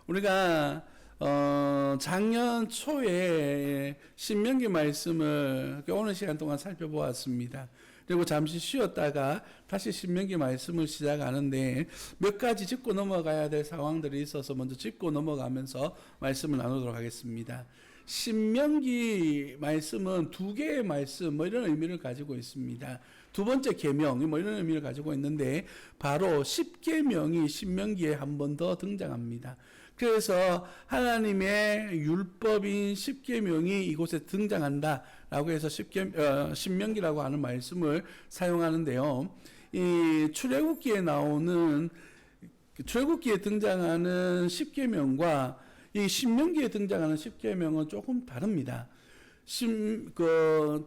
우리가 작년 초에 신명기 말씀을 오늘 시간 동안 살펴보았습니다. 그리고 잠시 쉬었다가 다시 신명기 말씀을 시작하는데 몇 가지 짚고 넘어가야 될 상황들이 있어서 먼저 짚고 넘어가면서 말씀을 나누도록 하겠습니다. 신명기 말씀은 두 개의 말씀 이런 의미를 가지고 있습니다. 두 번째 계명 이런 의미를 가지고 있는데 바로 십계명이 신명기에 한 번 더 등장합니다. 그래서 하나님의 율법인 십계명이 이곳에 등장한다라고 해서 신명기라고 하는 말씀을 사용하는데요. 이 출애굽기에 등장하는 십계명과 이 신명기에 등장하는 십계명은 조금 다릅니다.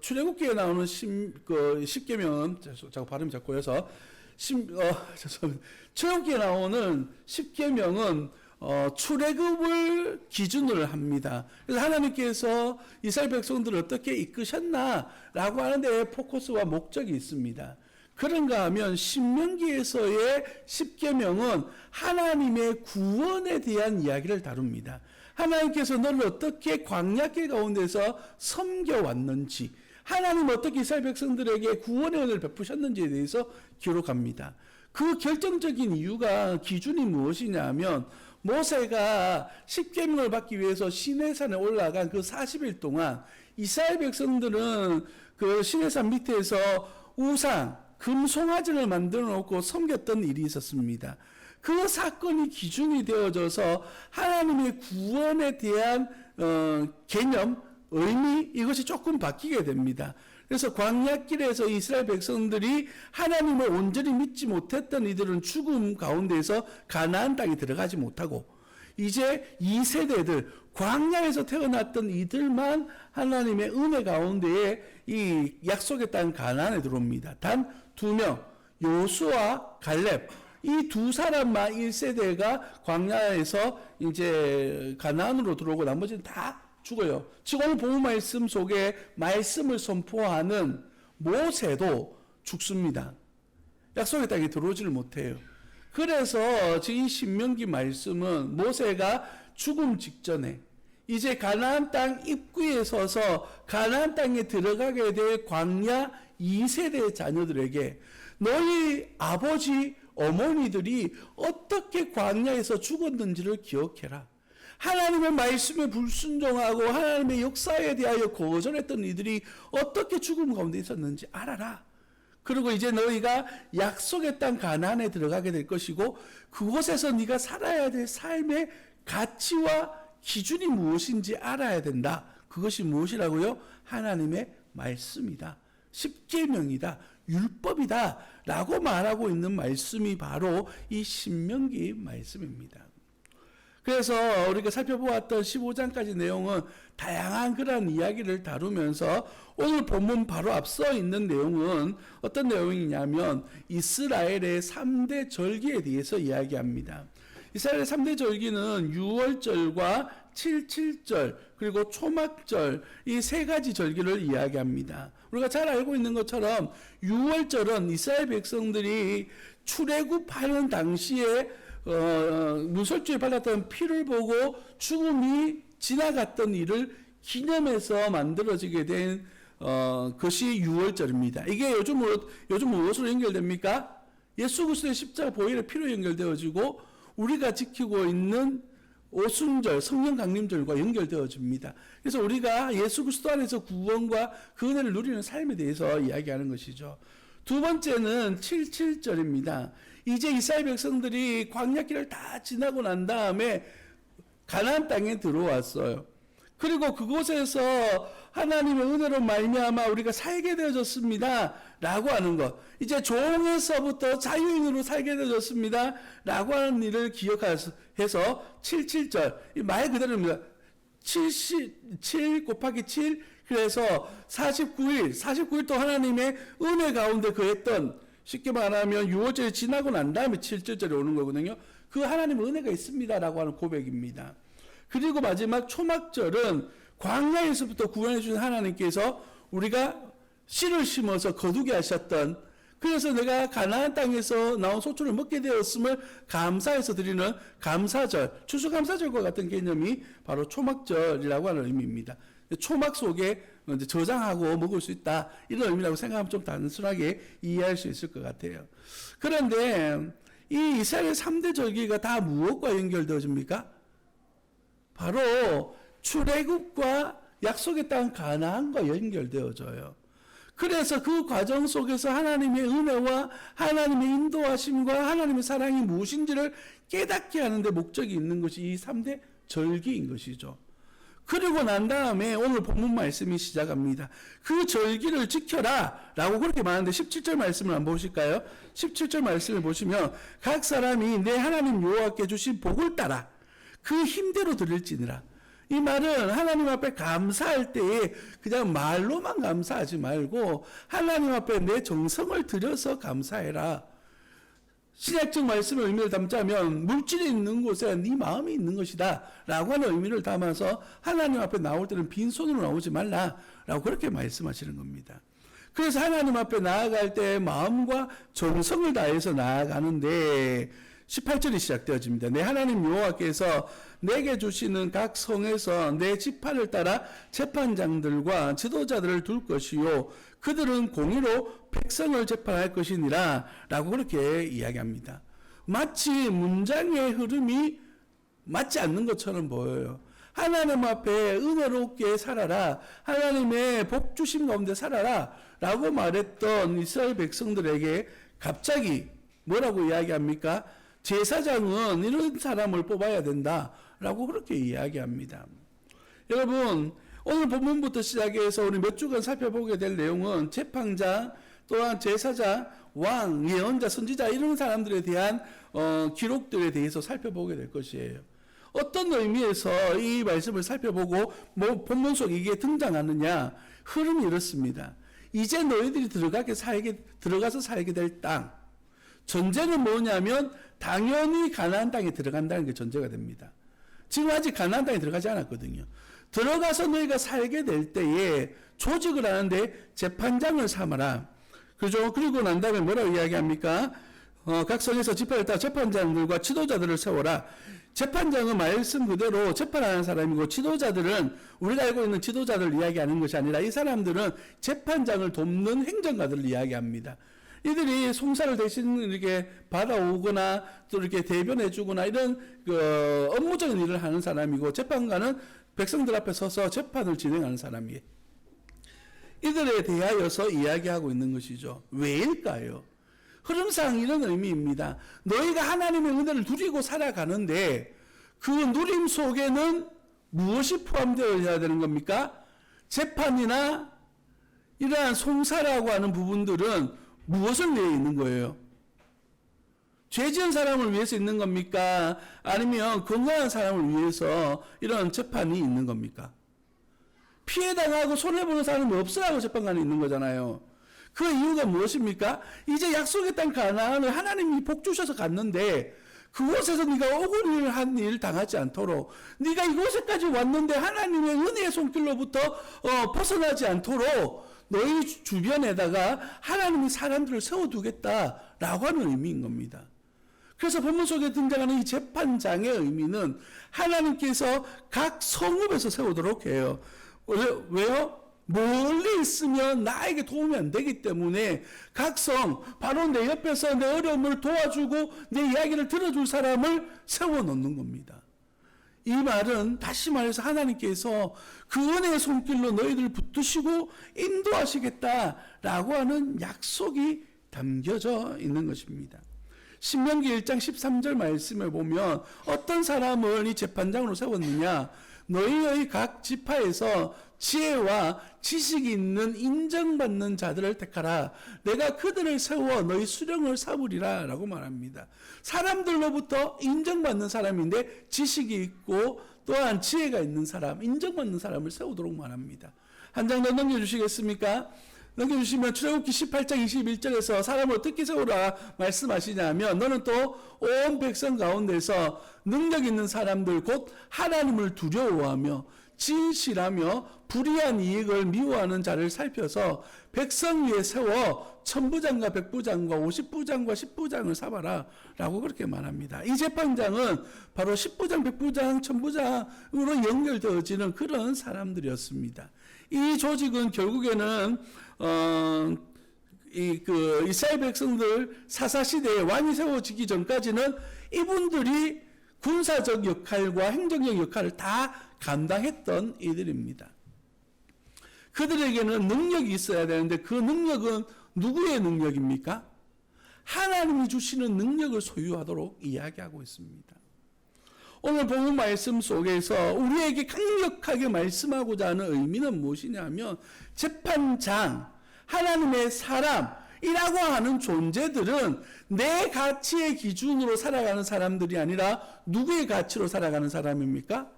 출애굽기에 나오는 십계명은 자꾸 발음이 자꾸 해서 출애굽기에 나오는 십계명은 출애굽을 기준으로 합니다. 그래서 하나님께서 이스라엘 백성들을 어떻게 이끄셨나라고 하는데 포커스와 목적이 있습니다. 그런가 하면 신명기에서의 십계명은 하나님의 구원에 대한 이야기를 다룹니다. 하나님께서 너를 어떻게 광야길 가운데서 섬겨왔는지, 하나님 어떻게 이스라엘 백성들에게 구원의 은혜를 베푸셨는지에 대해서 기록합니다. 그 결정적인 이유가 기준이 무엇이냐 하면 모세가 십계명을 받기 위해서 시내산에 올라간 그 40일 동안 이스라엘 백성들은 그 시내산 밑에서 우상, 금송아지를 만들어 놓고 섬겼던 일이 있었습니다. 그 사건이 기준이 되어져서 하나님의 구원에 대한 개념, 의미 이것이 조금 바뀌게 됩니다. 그래서 광야길에서 이스라엘 백성들이 하나님을 온전히 믿지 못했던 이들은 죽음 가운데서 가나안 땅에 들어가지 못하고 이제 2세대들 광야에서 태어났던 이들만 하나님의 은혜 가운데에 이 약속의 땅 가나안에 들어옵니다. 단 2명 요수아 갈렙 이 두 사람만 1세대가 광야에서 이제 가나안으로 들어오고 나머지는 다 죽어요. 지금 오늘 본문 말씀 속에 말씀을 선포하는 모세도 죽습니다. 약속의 땅에 들어오지를 못해요. 그래서 지금 이 신명기 말씀은 모세가 죽음 직전에 이제 가나안 땅 입구에 서서 가나안 땅에 들어가게 될 광야 2세대 자녀들에게 너희 아버지 어머니들이 어떻게 광야에서 죽었는지를 기억해라. 하나님의 말씀에 불순종하고 하나님의 역사에 대하여 거절했던 이들이 어떻게 죽음 가운데 있었는지 알아라. 그리고 이제 너희가 약속의 땅 가나안에 들어가게 될 것이고 그곳에서 네가 살아야 될 삶의 가치와 기준이 무엇인지 알아야 된다. 그것이 무엇이라고요? 하나님의 말씀이다. 십계명이다. 율법이다. 라고 말하고 있는 말씀이 바로 이 신명기 말씀입니다. 그래서 우리가 살펴보았던 15장까지 내용은 다양한 그런 이야기를 다루면서 오늘 본문 바로 앞서 있는 내용은 어떤 내용이냐면 이스라엘의 3대 절기에 대해서 이야기합니다. 이스라엘의 3대 절기는 유월절과 칠칠절 그리고 초막절 이 세 가지 절기를 이야기합니다. 우리가 잘 알고 있는 것처럼 유월절은 이스라엘 백성들이 출애굽하는 당시에 무설주에 발랐던 피를 보고 죽음이 지나갔던 일을 기념해서 만들어지게 된 것이 유월절입니다. 이게 요즘 무엇으로 연결됩니까? 예수 그리스도의 십자가 보혈의 피로 연결되어지고 우리가 지키고 있는 오순절, 성령 강림절과 연결되어집니다. 그래서 우리가 예수 그리스도 안에서 구원과 그 은혜를 누리는 삶에 대해서 이야기하는 것이죠. 두 번째는 칠칠절입니다. 이제 이스라엘 백성들이 광야길을 다 지나고 난 다음에 가나안 땅에 들어왔어요. 그리고 그곳에서 하나님의 은혜로 말미암아 우리가 살게 되어졌습니다. 라고 하는 것. 이제 종에서부터 자유인으로 살게 되어졌습니다. 라고 하는 일을 기억해서 77절. 말 그대로입니다. 7 곱하기 7. 그래서 49일 동안 하나님의 은혜 가운데 거했던 쉽게 말하면 6월절이 지나고 난 다음에 7절절이 오는 거거든요. 그 하나님의 은혜가 있습니다라고 하는 고백입니다. 그리고 마지막 초막절은 광야에서부터 구원해 주신 하나님께서 우리가 씨를 심어서 거두게 하셨던 그래서 내가 가나안 땅에서 나온 소출을 먹게 되었음을 감사해서 드리는 감사절, 추수감사절과 같은 개념이 바로 초막절이라고 하는 의미입니다. 초막 속에 이제 저장하고 먹을 수 있다, 이런 의미라고 생각하면 좀 단순하게 이해할 수 있을 것 같아요. 그런데 이 이스라엘의 3대 절기가 다 무엇과 연결되어집니까? 바로 출애굽과 약속의 땅 가나안과 연결되어져요. 그래서 그 과정 속에서 하나님의 은혜와 하나님의 인도하심과 하나님의 사랑이 무엇인지를 깨닫게 하는데 목적이 있는 것이 이 3대 절기인 것이죠. 그리고 난 다음에 오늘 본문 말씀이 시작합니다. 그 절기를 지켜라 라고 그렇게 말하는데 17절 말씀을 한번 보실까요? 17절 말씀을 보시면 각 사람이 내 하나님 여호와께 주신 복을 따라 그 힘대로 드릴지니라. 이 말은 하나님 앞에 감사할 때에 그냥 말로만 감사하지 말고 하나님 앞에 내 정성을 들여서 감사해라. 신약적 말씀의 의미를 담자면 물질이 있는 곳에 네 마음이 있는 것이다 라고 하는 의미를 담아서 하나님 앞에 나올 때는 빈손으로 나오지 말라 라고 그렇게 말씀하시는 겁니다. 그래서 하나님 앞에 나아갈 때 마음과 정성을 다해서 나아가는데 18절이 시작되어집니다. 내 하나님 여호와께서 내게 주시는 각 성에서 내 지파를 따라 재판장들과 지도자들을 둘 것이요 그들은 공의로 백성을 재판할 것이니라 라고 그렇게 이야기합니다. 마치 문장의 흐름이 맞지 않는 것처럼 보여요. 하나님 앞에 은혜롭게 살아라, 하나님의 복 주심 가운데 살아라 라고 말했던 이스라엘 백성들에게 갑자기 뭐라고 이야기합니까? 제사장은 이런 사람을 뽑아야 된다라고 그렇게 이야기합니다. 여러분, 오늘 본문부터 시작해서 우리 몇 주간 살펴보게 될 내용은 재판장, 또한 제사장, 왕, 예언자, 선지자 이런 사람들에 대한 기록들에 대해서 살펴보게 될 것이에요. 어떤 의미에서 이 말씀을 살펴보고 본문 속에 이게 등장하느냐, 흐름이 이렇습니다. 이제 너희들이 들어가서 살게 될 땅, 전제는 뭐냐면 당연히 가나안 땅에 들어간다는 게 전제가 됩니다. 지금 아직 가나안 땅에 들어가지 않았거든요. 들어가서 너희가 살게 될 때에 조직을 하는데 재판장을 삼아라. 그죠? 그리고 난 다음에 뭐라고 이야기합니까? 각 성에서 지파를 따라 재판장들과 지도자들을 세워라. 재판장은 말씀 그대로 재판하는 사람이고, 지도자들은 우리가 알고 있는 지도자들을 이야기하는 것이 아니라 이 사람들은 재판장을 돕는 행정가들을 이야기합니다. 이들이 송사를 대신 이렇게 받아오거나 또 이렇게 대변해주거나 이런 업무적인 일을 하는 사람이고, 재판관은 백성들 앞에 서서 재판을 진행하는 사람이에요. 이들에 대하여서 이야기하고 있는 것이죠. 왜일까요? 흐름상 이런 의미입니다. 너희가 하나님의 은혜를 누리고 살아가는데 그 누림 속에는 무엇이 포함되어야 되는 겁니까? 재판이나 이러한 송사라고 하는 부분들은 무엇을 위해 있는 거예요? 죄 지은 사람을 위해서 있는 겁니까? 아니면 건강한 사람을 위해서 이런 재판이 있는 겁니까? 피해당하고 손해보는 사람이 없으라고 재판관이 있는 거잖아요. 그 이유가 무엇입니까? 이제 약속의 땅 가나안을 하나님이 복 주셔서 갔는데 그곳에서 네가 억울한 일 당하지 않도록, 네가 이곳에까지 왔는데 하나님의 은혜의 손길로부터 벗어나지 않도록 너희 주변에다가 하나님이 사람들을 세워두겠다라고 하는 의미인 겁니다. 그래서 본문 속에 등장하는 이 재판장의 의미는 하나님께서 각 성읍에서 세우도록 해요. 왜요? 멀리 있으면 나에게 도움이 안 되기 때문에 각 성, 바로 내 옆에서 내 어려움을 도와주고 내 이야기를 들어줄 사람을 세워놓는 겁니다. 이 말은 다시 말해서 하나님께서 그 은혜의 손길로 너희들을 붙드시고 인도하시겠다라고 하는 약속이 담겨져 있는 것입니다. 신명기 1장 13절 말씀을 보면 어떤 사람을 이 재판장으로 세웠느냐? 너희의 각 지파에서 지혜와 지식이 있는 인정받는 자들을 택하라. 내가 그들을 세워 너희 수령을 삼으리라 라고 말합니다. 사람들로부터 인정받는 사람인데 지식이 있고 또한 지혜가 있는 사람, 인정받는 사람을 세우도록 말합니다. 한 장 더 넘겨주시겠습니까? 넘겨주시면 출애굽기 18장 21절에서 사람을 어떻게 세우라 말씀하시냐면, 너는 또 온 백성 가운데서 능력 있는 사람들 곧 하나님을 두려워하며 진실하며 불의한 이익을 미워하는 자를 살펴서 백성 위에 세워 천부장과 백부장과 50부장과 10부장을 삼아라 라고 그렇게 말합니다. 이 재판장은 바로 10부장, 백부장, 천부장으로 연결되어지는 그런 사람들이었습니다. 이 조직은 결국에는 이스라엘 백성들 사사시대에 왕이 세워지기 전까지는 이분들이 군사적 역할과 행정적 역할을 다 감당했던 이들입니다. 그들에게는 능력이 있어야 되는데 그 능력은 누구의 능력입니까? 하나님이 주시는 능력을 소유하도록 이야기하고 있습니다. 오늘 본문 말씀 속에서 우리에게 강력하게 말씀하고자 하는 의미는 무엇이냐면 재판장, 하나님의 사람이라고 하는 존재들은 내 가치의 기준으로 살아가는 사람들이 아니라 누구의 가치로 살아가는 사람입니까?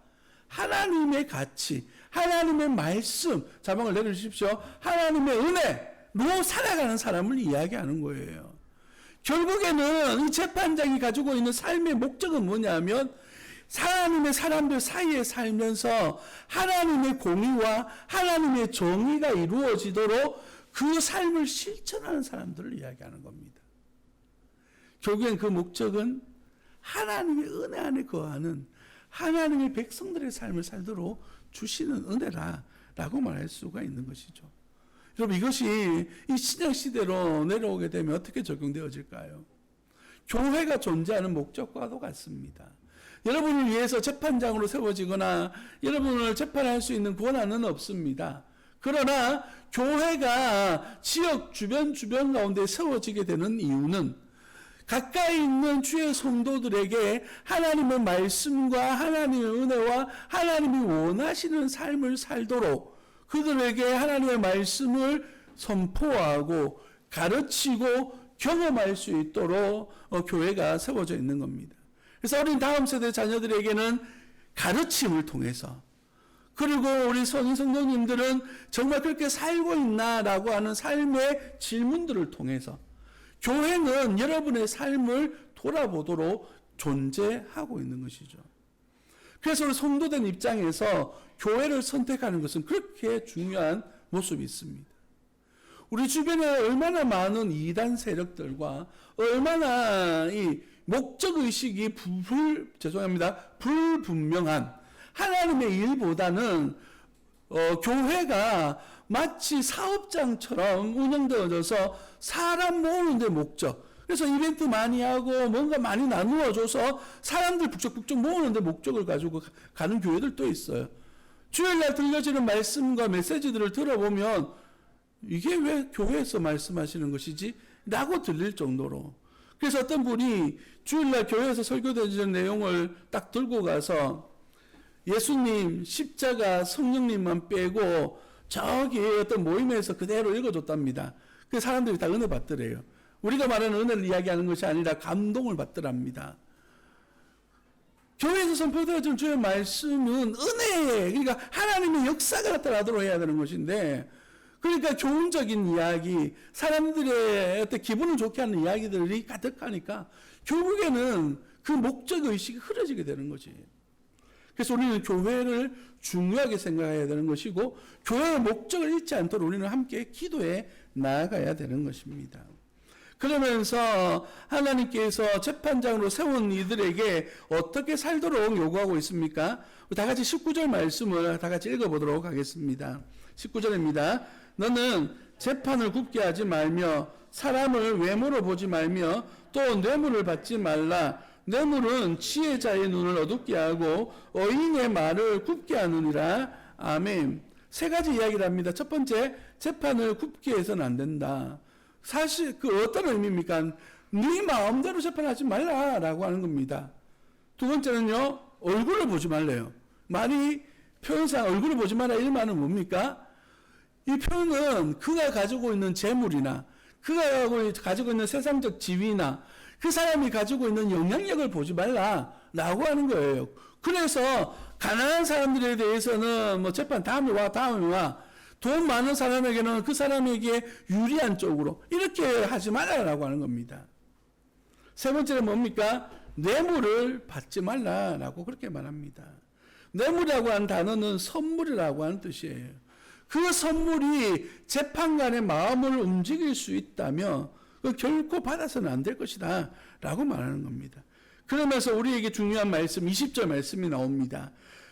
하나님의 가치, 하나님의 말씀, 자막을 내려주십시오. 하나님의 은혜로 살아가는 사람을 이야기하는 거예요. 결국에는 이 재판장이 가지고 있는 삶의 목적은 뭐냐면 하나님의 사람들 사이에 살면서 하나님의 공의와 하나님의 정의가 이루어지도록 그 삶을 실천하는 사람들을 이야기하는 겁니다. 결국엔 그 목적은 하나님의 은혜 안에 거하는 하나님의 백성들의 삶을 살도록 주시는 은혜라고 말할 수가 있는 것이죠. 여러분, 이것이 이 신약 시대로 내려오게 되면 어떻게 적용되어질까요? 교회가 존재하는 목적과도 같습니다. 여러분을 위해서 재판장으로 세워지거나 여러분을 재판할 수 있는 권한은 없습니다. 그러나 교회가 지역 주변 가운데 세워지게 되는 이유는 가까이 있는 주의 성도들에게 하나님의 말씀과 하나님의 은혜와 하나님이 원하시는 삶을 살도록 그들에게 하나님의 말씀을 선포하고 가르치고 경험할 수 있도록 교회가 세워져 있는 겁니다. 그래서 어린 다음 세대 자녀들에게는 가르침을 통해서, 그리고 우리 성인 성도님들은 정말 그렇게 살고 있나라고 하는 삶의 질문들을 통해서 교회는 여러분의 삶을 돌아보도록 존재하고 있는 것이죠. 그래서 우리 성도된 입장에서 교회를 선택하는 것은 그렇게 중요한 모습이 있습니다. 우리 주변에 얼마나 많은 이단 세력들과 얼마나 이 목적의식이 불분명한 하나님의 일보다는 교회가 마치 사업장처럼 운영되어져서 사람 모으는 데 목적, 그래서 이벤트 많이 하고 뭔가 많이 나누어줘서 사람들 북적북적 모으는 데 목적을 가지고 가는 교회들도 있어요. 주일날 들려지는 말씀과 메시지들을 들어보면 이게 왜 교회에서 말씀하시는 것이지? 라고 들릴 정도로. 그래서 어떤 분이 주일날 교회에서 설교되는 내용을 딱 들고 가서 예수님, 십자가, 성령님만 빼고 저기 어떤 모임에서 그대로 읽어줬답니다. 그 사람들이 다 은혜 받더래요. 우리가 말하는 은혜를 이야기하는 것이 아니라 감동을 받더랍니다. 교회에서 선포되어진 주의 말씀은 은혜, 그러니까 하나님의 역사가 나타나도록 해야 되는 것인데, 그러니까 교훈적인 이야기, 사람들의 어떤 기분을 좋게 하는 이야기들이 가득하니까 결국에는 그 목적의식이 흐려지게 되는 거지. 그래서 우리는 교회를 중요하게 생각해야 되는 것이고, 교회의 목적을 잃지 않도록 우리는 함께 기도해 나아가야 되는 것입니다. 그러면서 하나님께서 재판장으로 세운 이들에게 어떻게 살도록 요구하고 있습니까? 다 같이 19절 말씀을 다 같이 읽어보도록 하겠습니다. 19절입니다. 너는 재판을 굽게 하지 말며 사람을 외모로 보지 말며 또 뇌물을 받지 말라. 뇌물은 지혜자의 눈을 어둡게 하고 어인의 말을 굽게 하느니라. 아멘. 세 가지 이야기를 합니다. 첫 번째, 재판을 굽게 해서는 안 된다. 사실 그 어떤 의미입니까? 네 마음대로 재판하지 말라라고 하는 겁니다. 두 번째는요, 얼굴을 보지 말래요. 말이 표현상 얼굴을 보지 마라 이 말은 뭡니까? 이 표현은 그가 가지고 있는 재물이나 그가 가지고 있는 세상적 지위나 그 사람이 가지고 있는 영향력을 보지 말라라고 하는 거예요. 그래서 가난한 사람들에 대해서는 뭐 재판 다음에 와 돈 많은 사람에게는 그 사람에게 유리한 쪽으로 이렇게 하지 말라라고 하는 겁니다. 세 번째는 뭡니까? 뇌물을 받지 말라라고 그렇게 말합니다. 뇌물이라고 하는 단어는 선물이라고 하는 뜻이에요. 그 선물이 재판관의 마음을 움직일 수 있다면 결코 받아서는 안 될 것이다 라고 말하는 겁니다. 그러면서 우리에게 중요한 말씀 20절 말씀이 나옵니다.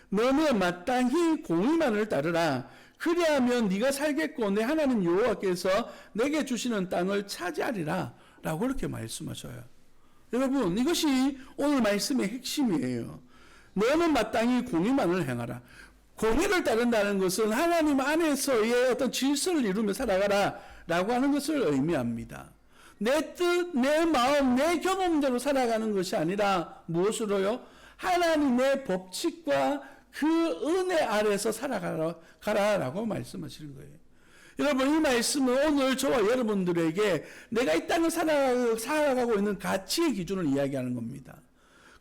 너는 마땅히 공의만을 따르라. 그리하면 네가 살겠고 내 하나님 여호와께서 내게 주시는 땅을 차지하리라 라고 그렇게 말씀하셔요. 여러분, 이것이 오늘 말씀의 핵심이에요. 너는 마땅히 공의만을 행하라. 공의를 따른다는 것은 하나님 안에서의 어떤 질서를 이루며 살아가라 라고 하는 것을 의미합니다. 내 뜻, 내 마음, 내 경험대로 살아가는 것이 아니라 무엇으로요? 하나님의 법칙과 그 은혜 아래서 살아가라라고 말씀하시는 거예요. 여러분, 이 말씀은 오늘 저와 여러분들에게 내가 이 땅을 살아가고 있는 가치의 기준을 이야기하는 겁니다.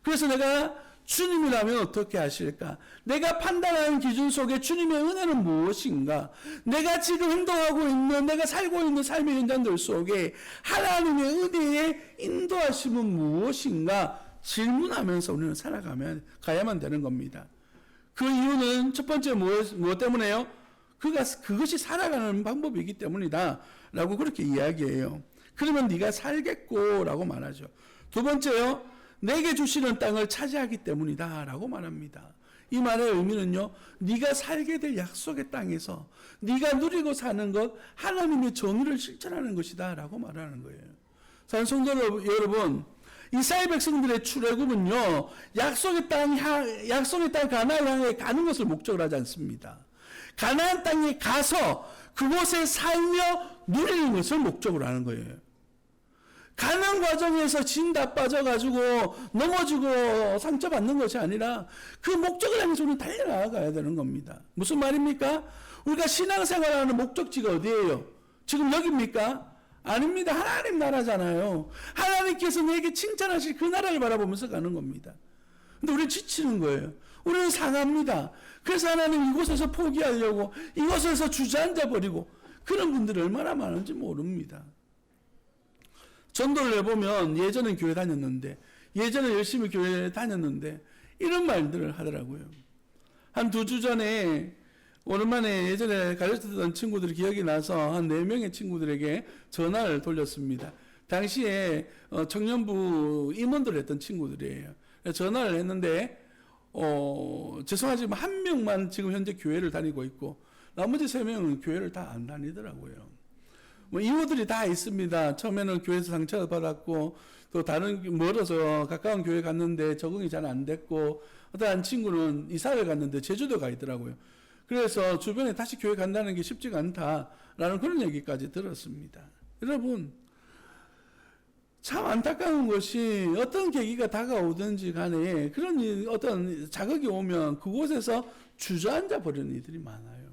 그래서 내가 주님이라면 어떻게 하실까? 내가 판단하는 기준 속에 주님의 은혜는 무엇인가? 내가 지금 행동하고 있는, 내가 살고 있는 삶의 현장들 속에 하나님의 은혜의 인도하심은 무엇인가? 질문하면서 우리는 가야만 되는 겁니다. 그 이유는 첫 번째 무엇 때문에요? 그것이 살아가는 방법이기 때문이다 라고 그렇게 이야기해요. 그러면 네가 살겠고 라고 말하죠. 두 번째요, 내게 주시는 땅을 차지하기 때문이다 라고 말합니다. 이 말의 의미는요, 네가 살게 될 약속의 땅에서 네가 누리고 사는 것, 하나님의 정의를 실천하는 것이다 라고 말하는 거예요. 사랑하는 성도 여러분, 이스라엘 백성들의 출애굽은요, 약속의 땅 가나안 향해 가는 것을 목적으로 하지 않습니다. 가나안 땅에 가서 그곳에 살며 누리는 것을 목적으로 하는 거예요. 가는 과정에서 진 다 빠져가지고 넘어지고 상처받는 것이 아니라 그 목적을 향해서 우리는 달려나가야 되는 겁니다. 무슨 말입니까? 우리가 신앙생활하는 목적지가 어디예요? 지금 여기입니까? 아닙니다. 하나님 나라잖아요. 하나님께서 내게 칭찬하실 그 나라를 바라보면서 가는 겁니다. 근데 우리는 지치는 거예요. 우리는 상합니다. 그래서 하나님 이곳에서 포기하려고, 이곳에서 주저앉아 버리고, 그런 분들이 얼마나 많은지 모릅니다. 전도를 해보면 예전엔 교회 다녔는데, 예전에 열심히 교회 다녔는데 이런 말들을 하더라고요. 한 2주 전에 오랜만에 예전에 가르쳤던 친구들이 기억이 나서 한 4명의 친구들에게 전화를 돌렸습니다. 당시에 청년부 임원들을 했던 친구들이에요. 전화를 했는데 죄송하지만 한 명만 지금 현재 교회를 다니고 있고 나머지 3명은 교회를 다 안 다니더라고요. 이유들이 다 있습니다. 처음에는 교회에서 상처를 받았고, 또 다른 멀어서 가까운 교회 갔는데 적응이 잘 안 됐고, 어떤 친구는 이사를 갔는데 제주도 가 있더라고요. 그래서 주변에 다시 교회 간다는 게 쉽지가 않다라는 그런 얘기까지 들었습니다. 여러분, 참 안타까운 것이 어떤 계기가 다가오든지 간에 그런 어떤 자극이 오면 그곳에서 주저앉아 버리는 이들이 많아요.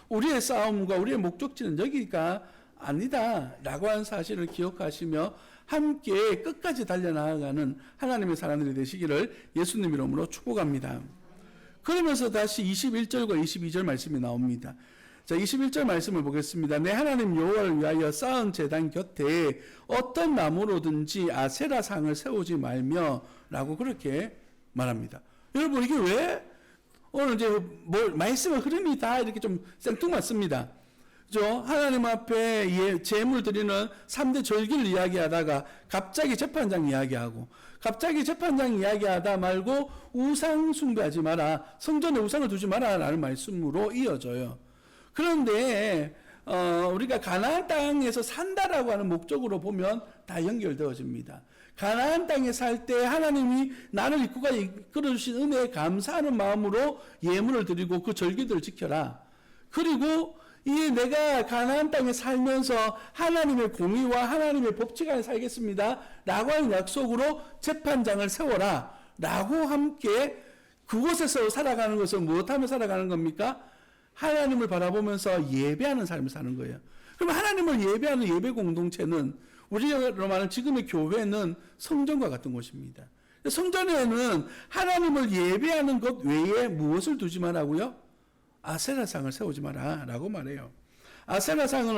우리의 싸움과 우리의 목적지는 여기가 아니다 라고 하는 사실을 기억하시며 함께 끝까지 달려나가는 하나님의 사람들이 되시기를 예수님 이름으로 축복합니다. 그러면서 다시 21절과 22절 말씀이 나옵니다. 자, 21절 말씀을 보겠습니다. 내 하나님 여호와를 위하여 쌓은 제단 곁에 어떤 나무로든지 아세라 상을 세우지 말며 라고 그렇게 말합니다. 여러분, 이게 왜 오늘 이제 말씀의 흐름이 다 이렇게 좀 생뚱맞습니다. 하나님 앞에 제물 드리는 3대 절기를 이야기하다가 갑자기 재판장 이야기하고, 갑자기 재판장 이야기하다 말고 우상 숭배하지 마라, 성전에 우상을 두지 마라 라는 말씀으로 이어져요. 그런데 우리가 가나안 땅에서 산다라고 하는 목적으로 보면 다 연결되어집니다. 가나안 땅에 살 때 하나님이 나를 이끌어주신 은혜에 감사하는 마음으로 예물을 드리고 그 절기들을 지켜라. 그리고 내가 가나안 땅에 살면서 하나님의 공의와 하나님의 법칙 안에 살겠습니다 라고 하는 약속으로 재판장을 세워라 라고 함께 그곳에서 살아가는 것은 무엇하며 살아가는 겁니까? 하나님을 바라보면서 예배하는 삶을 사는 거예요. 그럼 하나님을 예배하는 예배 공동체는 우리로 말하는 지금의 교회는 성전과 같은 곳입니다. 성전에는 하나님을 예배하는 것 외에 무엇을 두지 말라고요? 아세라상을 세우지 마라 라고 말해요. 아세라상은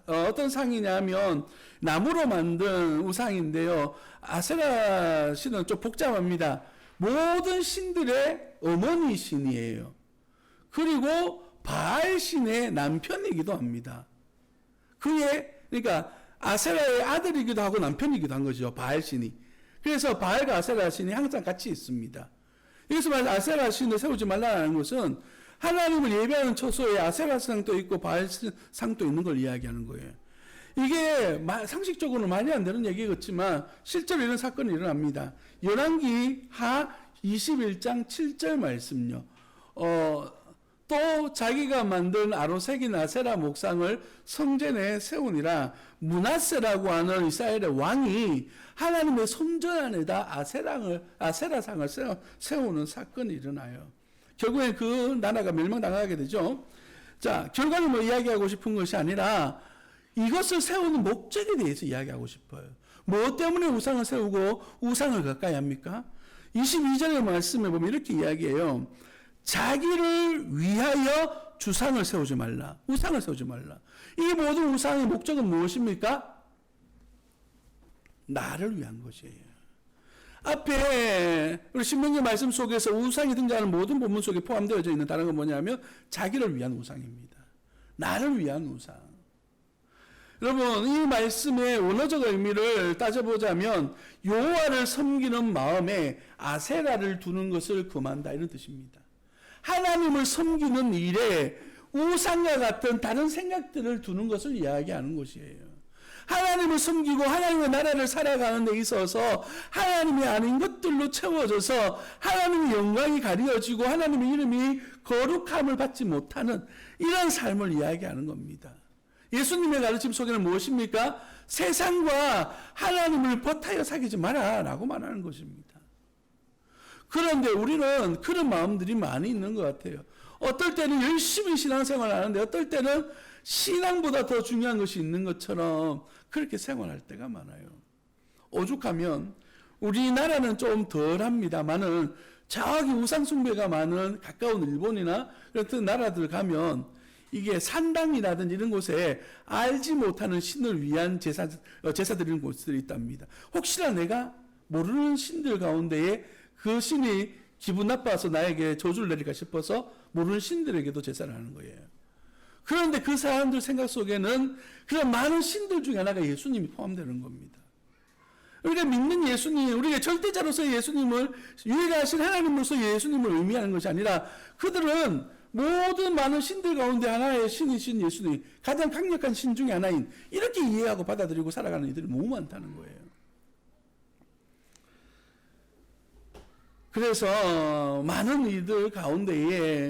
어떤 상이냐면 나무로 만든 우상인데요. 아세라 신은 좀 복잡합니다. 모든 신들의 어머니 신이에요. 그리고 바알 신의 남편이기도 합니다. 그러니까 아세라의 아들이기도 하고 남편이기도 한 거죠. 바알 신이. 그래서 바알과 아세라 신이 항상 같이 있습니다. 여기서 말해서 아세라 신을 세우지 말라는 것은 하나님을 예배하는 처소에 아세라 상도 있고 바알 상도 있는 걸 이야기하는 거예요. 이게 상식적으로는 말이 안 되는 얘기겠지만 실제로 이런 사건이 일어납니다. 열왕기 하 21장 7절 말씀요. 또 자기가 만든 아로색인 아세라 목상을 성전에 세우니라. 므낫세라고 하는 이스라엘의 왕이 하나님의 성전 안에다 아세라상을 세우는 사건이 일어나요. 결국엔 그 나라가 멸망당하게 되죠. 자, 결과는 뭐 이야기하고 싶은 것이 아니라 이것을 세우는 목적에 대해서 이야기하고 싶어요. 무엇 때문에 우상을 세우고 우상을 가까이 합니까? 22절의 말씀에 보면 이렇게 이야기해요. 자기를 위하여 주상을 세우지 말라. 우상을 세우지 말라. 이 모든 우상의 목적은 무엇입니까? 나를 위한 것이에요. 앞에 우리 신명기 말씀 속에서 우상이 등장하는 모든 본문 속에 포함되어져 있는 다른 건 뭐냐면 자기를 위한 우상입니다. 나를 위한 우상. 여러분, 이 말씀의 원어적 의미를 따져보자면 여호와를 섬기는 마음에 아세라를 두는 것을 금한다, 이런 뜻입니다. 하나님을 섬기는 일에 우상과 같은 다른 생각들을 두는 것을 이야기하는 것이에요. 하나님을 섬기고 하나님의 나라를 살아가는 데 있어서 하나님이 아닌 것들로 채워져서 하나님의 영광이 가려지고 하나님의 이름이 거룩함을 받지 못하는 이런 삶을 이야기하는 겁니다. 예수님의 가르침 속에는 무엇입니까? 세상과 하나님을 버타여 사귀지 마라 라고 말하는 것입니다. 그런데 우리는 그런 마음들이 많이 있는 것 같아요. 어떨 때는 열심히 신앙생활을 하는데 어떨 때는 신앙보다 더 중요한 것이 있는 것처럼 그렇게 생활할 때가 많아요. 오죽하면 우리나라는 좀 덜합니다만은 저기 우상숭배가 많은 가까운 일본이나 같은 나라들 가면 이게 산당이라든지 이런 곳에 알지 못하는 신을 위한 제사 드리는 곳들이 있답니다. 혹시나 내가 모르는 신들 가운데에 그 신이 기분 나빠서 나에게 저주를 내릴까 싶어서 모르는 신들에게도 제사를 하는 거예요. 그런데 그 사람들 생각 속에는 그런 많은 신들 중에 하나가 예수님이 포함되는 겁니다. 우리가 믿는 예수님, 우리가 절대자로서의 예수님을, 유일하신 하나님으로서 예수님을 의미하는 것이 아니라 그들은 모든 많은 신들 가운데 하나의 신이신 예수님, 가장 강력한 신 중에 하나인, 이렇게 이해하고 받아들이고 살아가는 이들이 너무 많다는 거예요. 그래서 많은 이들 가운데에